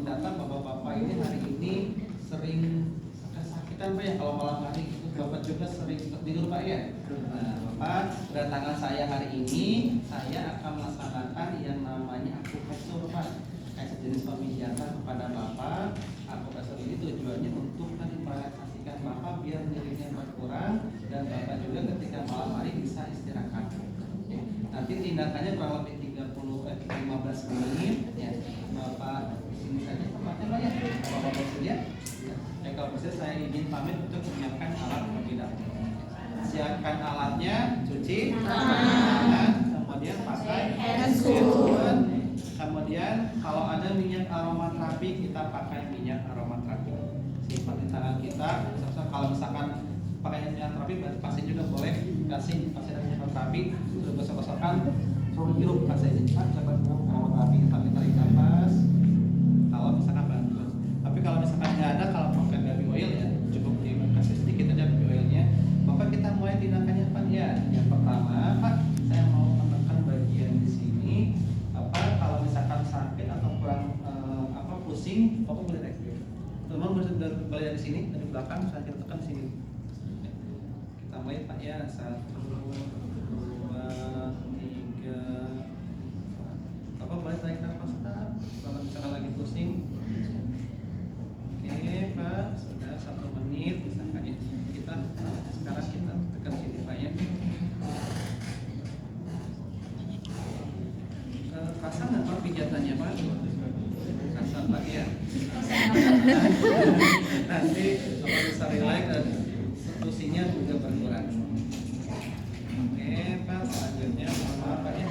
data bapak-bapak ini hari ini sering kesakitan Pak ya kalau malam hari itu Bapak juga sering tidur Pak ya. Nah Bapak kedatangan saya hari ini saya akan melaksanakan yang namanya akupresur Pak, kayak sejenis pemijatan kepada Bapak. Akupresur ini tujuannya untuk merelaksasikan Bapak biar nyerinya berkurang dan Bapak juga ketika malam hari bisa istirahat. Nanti tindakannya kurang lebih 15 menit ya. Bapak sini saja tempatnya Pak ya. Bapak bersedia? Ya kalau bersedia saya izin pamit untuk menyiapkan alat terlebih dahulu. Siapkan alatnya, cuci tangan, kemudian pakai hand sanitizer. Kemudian kalau ada minyak aromaterapi kita pakai minyak aromaterapi. Simpan di tangan kita. Kalau misalkan pakai minyak terapi berarti pasien juga boleh kasih pasien minyak terapi untuk gosok-gosokkan suruh hirup pasien ini Pak dapat aromaterapi sampai tarik nafas kalau misalkan bantu. Tapi kalau misalkan nggak ada, kalau pakai baby oil ya cukup dikasih sedikit aja baby oilnya. Bapak kita mulai tindakannya Pak ya. Yang pertama Pak saya mau menekan bagian di sini. Apa kalau misalkan sakit atau kurang pusing Bapak boleh naik. Teman boleh dari sini dari belakang saya tekan sini. Kita mulai Pak ya 1, 2, 3. Bapak boleh tarik nafas Pak. Kalau misalkan lagi pusing. Oke Pak, sudah 1 menit misalkan ya. Sekarang kita tekan sini Pak ya. Rasa nggak Pak pijatannya Pak? Rasa Pak ya. Nanti Bapak bisa relax dan pusingnya juga berkurang. Oke Pak, selanjutnya maaf Pak ya.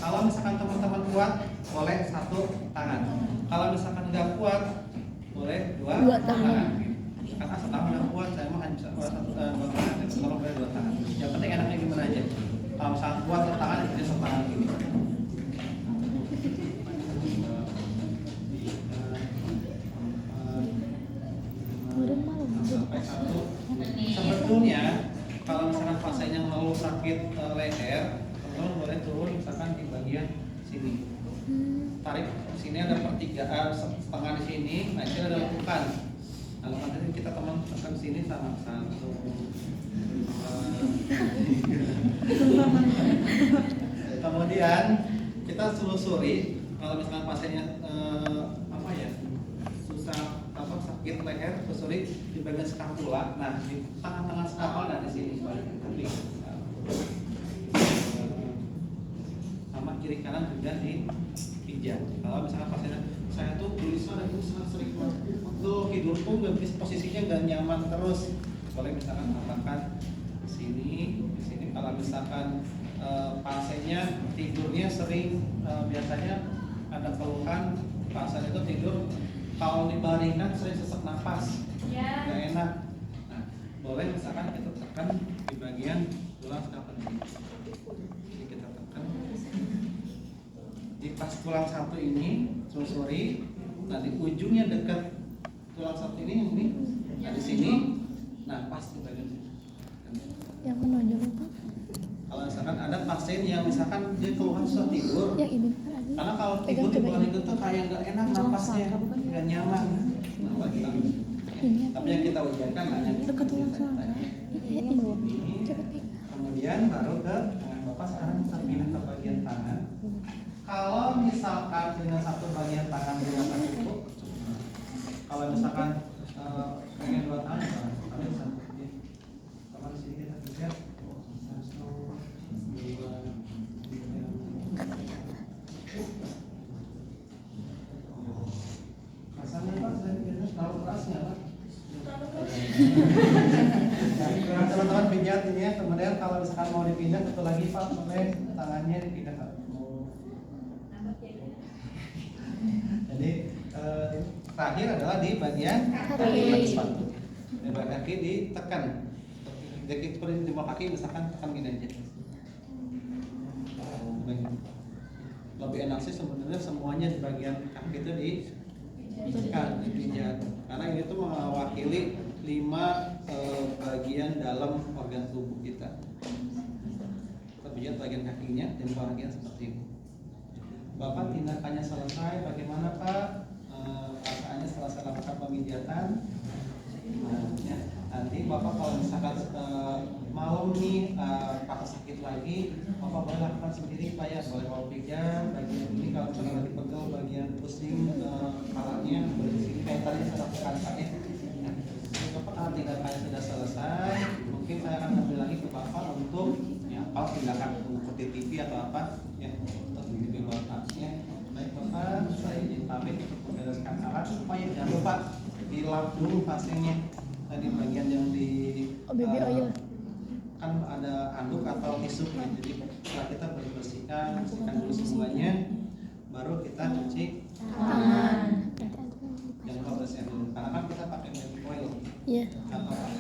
Kalau misalkan teman-teman kuat, boleh 1 tangan. Kalau misalkan nggak kuat, boleh 2 tangan. Karena setahun nggak kuat, saya mau hanya 2 tangan. Kalau boleh 2 tangan. Yang penting enaknya gimana aja. Kalau misalkan kuat 1 tangan, jadi 1 tangan gini. Sampai 1. Sebetulnya kalau misalkan pasiennya mengeluh sakit leher, teman-teman boleh turun misalkan di bagian sini. Tarik sini ada pertigaan setengah di sini, nah itu ada lekukan. Nah lekukan ini kita tekan sini sama 1, 2. Kemudian kita selusuri kalau misalkan pasiennya susah sakit leher, telusuri di bagian skapula. Nah di tengah-tengah skapula dan di sini sama kiri kanan juga dipijat. Kalau misalkan pasiennya saya tuh gelisah dan sering tidur pun nggak bisa, posisinya nggak nyaman terus, boleh misalkan tambahkan di sini. Kalau misalkan pasiennya tidurnya sering biasanya ada keluhan pasien itu tidur kalau dibaringkan sering sesak nafas, nggak enak. Nah, boleh misalkan kita tekan di bagian tulang skapula ini. Jadi kita tekan di pas tulang satu ini, susuri. Nah di ujungnya dekat tulang satu ini, nah di sini, nah pas di bagian sini. Yang menonjol itu. Kalau misalkan ada pasien yang misalkan dia keluhan susah tidur, karena kalau tidur di bawah itu tuh kayak nggak enak napasnya, nggak nyaman. Nah, tapi yang kita ujikan hanya dekat tulang selangka. Kemudian baru ke tangan Bapak. Sekarang kita pindah ke bagian tangan. Kalau misalkan dengan 1 bagian tangan tidak cukup, kalau misalkan pengen 2 tangan, kalian bisa teman sini kita lihat. Rasanya Pak, saya biasanya terlalu kerasnya Pak. Teman-teman pijat ini ya. Kemudian kalau misalkan mau dipindah satu lagi Pak, boleh tangannya dipindah Pak. Jadi terakhir adalah di bagian kaki sepatu. Di bagian kaki ditekan. Jadi seperti di bawah kaki misalkan tekan gini aja. Lebih enak sih sebenarnya semuanya di bagian kaki itu ditekan, dipijat. Karena ini tuh mewakili 5 bagian dalam organ tubuh kita. lihat bagian kakinya dan bagian seperti itu. Bapak tindakannya selesai, bagaimana Pak? Perasaannya setelah saya lakukan pemijatan? Ya, nanti Bapak kalau misalkan malam nih patah sakit lagi, Bapak boleh lakukan sendiri Pak ya, boleh Bapak pijat bagian ini kalau misalkan lagi pegel bagian pusing kepalanya, boleh di sini kayak tadi saya lakukan Pak ya. Nah, Bapak kalau tindakannya sudah selesai, mungkin saya akan ambil lagi ke Bapak untuk ya kalau tindakan mengikuti TV atau apa ya untuk TV Bapak ya. Baik Bapak, saya izin pamit untuk membereskan alat supaya jangan lupa dilap dulu pasiennya. Tadi bagian yang di baby oil. Kan ada anduk atau tisu ya. Jadi setelah kita bersihkan dulu semuanya, baru kita cuci Tangan. jangan lupa bersihkan dulu karena kan kita pakai baby oil Iya. atau pakai